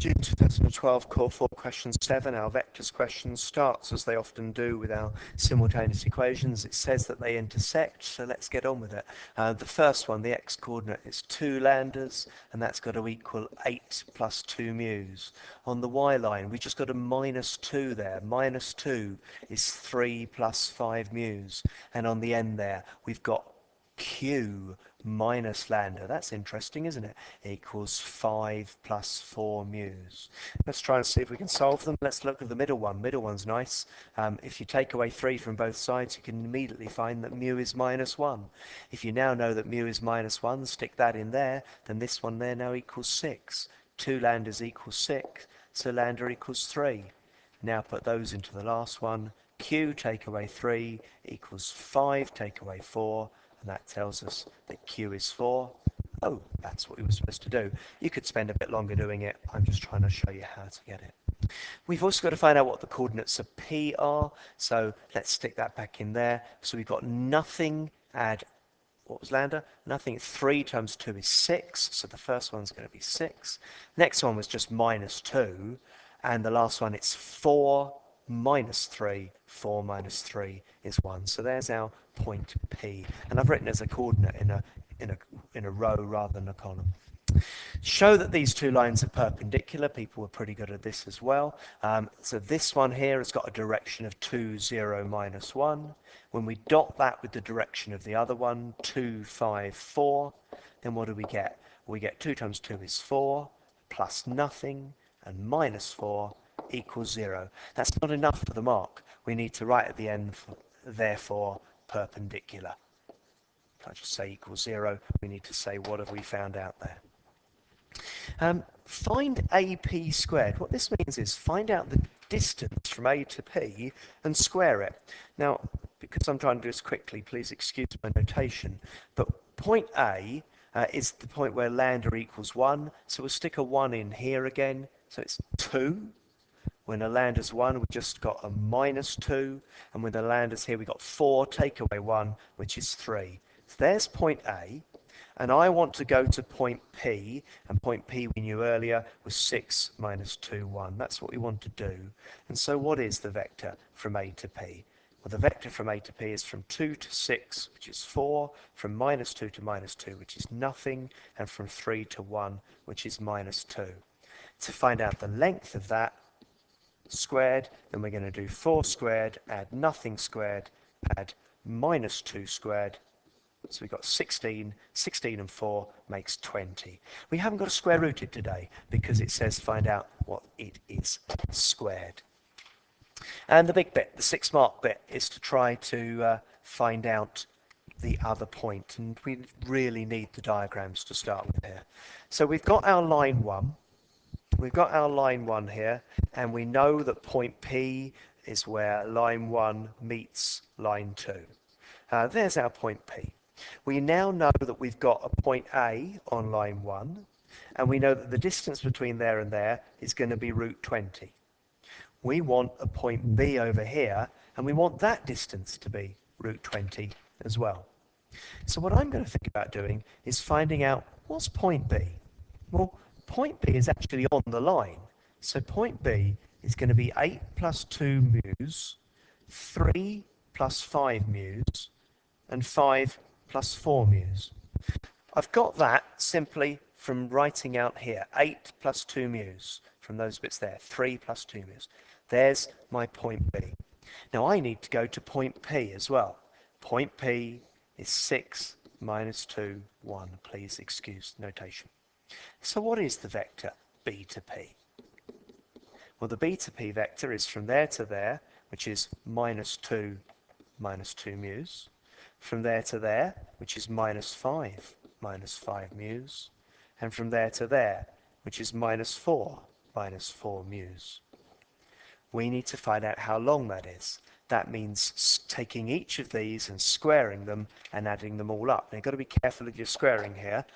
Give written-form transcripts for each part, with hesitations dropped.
June 2012 Core 4 Question 7, our vectors question starts as they often do with our simultaneous equations. It says that they intersect, so let's get on with it. The first one, the x-coordinate, is 2 lambdas, and that's got to equal 8 plus 2 mu's. On the y-line, we just got a minus 2 there. Minus 2 is 3 plus 5 mu's. And on the end there, we've got q minus lambda. That's interesting, isn't it? Equals 5 plus 4 mu's. Let's try and see if we can solve them. Let's look at the middle one. Middle one's nice. If you take away 3 from both sides, you can immediately find that mu is minus 1. If you now know that mu is minus 1, stick that in there, then this one there now equals 6. 2 lambdas equals 6, so lambda equals 3. Now put those into the last one. Q take away 3 equals 5 take away 4, and that tells us that Q is 4. Oh, that's what we were supposed to do. You could spend a bit longer doing it. I'm just trying to show you how to get it. We've also got to find out what the coordinates of P are, so let's stick that back in there. So we've got nothing, add, what was lambda? Nothing. 3 times 2 is 6, so the first one's going to be 6. Next one was just minus 2, and the last one, it's 4 minus 3. 4 minus 3 is 1. So there's our point P. And I've written as a coordinate in a row rather than a column. Show that these two lines are perpendicular. People were pretty good at this as well. So this one here has got a direction of 2, 0, minus 1. When we dot that with the direction of the other one, 2, 5, 4, then what do we get? We get 2 times 2 is 4, plus nothing, and minus 4 equals 0. That's not enough for the mark. We need to write at the end, therefore, perpendicular. If I just say equals 0, we need to say what have we found out there. Find AP squared. What this means is find out the distance from A to P and square it. Now, because I'm trying to do this quickly, please excuse my notation, but point A is the point where lambda equals 1, so we'll stick a 1 in here again, so it's 2. When a lambda's 1, we've just got a minus 2, and when the lambda's here, we've got 4, take away 1, which is 3. So there's point A, and I want to go to point P, and point P we knew earlier was 6 minus 2, 1. That's what we want to do. And so what is the vector from A to P? Well, the vector from A to P is from 2 to 6, which is 4, from minus 2 to minus 2, which is nothing, and from 3 to 1, which is minus 2. To find out the length of that squared, then we're going to do 4 squared, add nothing squared, add minus 2 squared. So we've got 16. 16 and 4 makes 20. We haven't got to square root it today because it says find out what it is squared. And the big bit, the 6 mark bit, is to try to find out the other point. And we really need the diagrams to start with here. So we've got our line 1. We've got our line 1 here, and we know that point P is where line 1 meets line 2. There's our point P. We now know that we've got a point A on line 1, and we know that the distance between there and there is going to be root 20. We want a point B over here, and we want that distance to be root 20 as well. So what I'm going to think about doing is finding out what's point B. Well, point B is actually on the line. So point B is going to be 8 plus 2 mu's, 3 plus 5 mu's, and 5 plus 4 mu's. I've got that simply from writing out here, 8 plus 2 mu's, from those bits there, 3 plus 2 mu's. There's my point B. Now I need to go to point P as well. Point P is 6 minus 2, 1. Please excuse notation. So what is the vector B to P? Well, the B to P vector is from there to there, which is minus 2 mu's. From there to there, which is minus 5 mu's. And from there to there, which is minus 4 mu's. We need to find out how long that is. That means taking each of these and squaring them and adding them all up. Now you've got to be careful of your squaring here.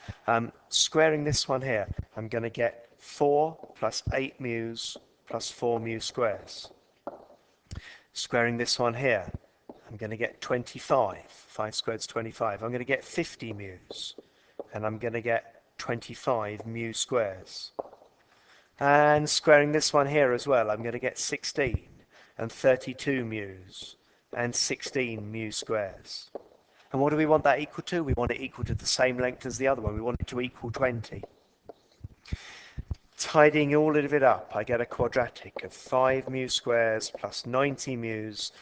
Squaring this one here, I'm going to get 4 plus 8 mu's plus 4 mu squares. Squaring this one here, I'm going to get 25. 5 squared is 25. I'm going to get 50 mu's, and I'm going to get 25 mu squares. And squaring this one here as well, I'm going to get 16 and 32 mu's and 16 mu squares. And what do we want that equal to? We want it equal to the same length as the other one. We want it to equal 20. Tidying all of it up, I get a quadratic of 5 mu squares plus 90 mu's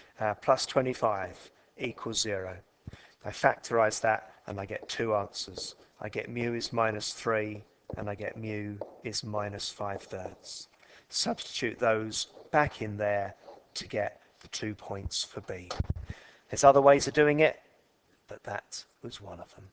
plus 25 equals 0. I factorize that and I get two answers. I get mu is minus 3 and I get mu is minus 5/3. Substitute those back in there to get the 2 points for B. There's other ways of doing it, but that was one of them.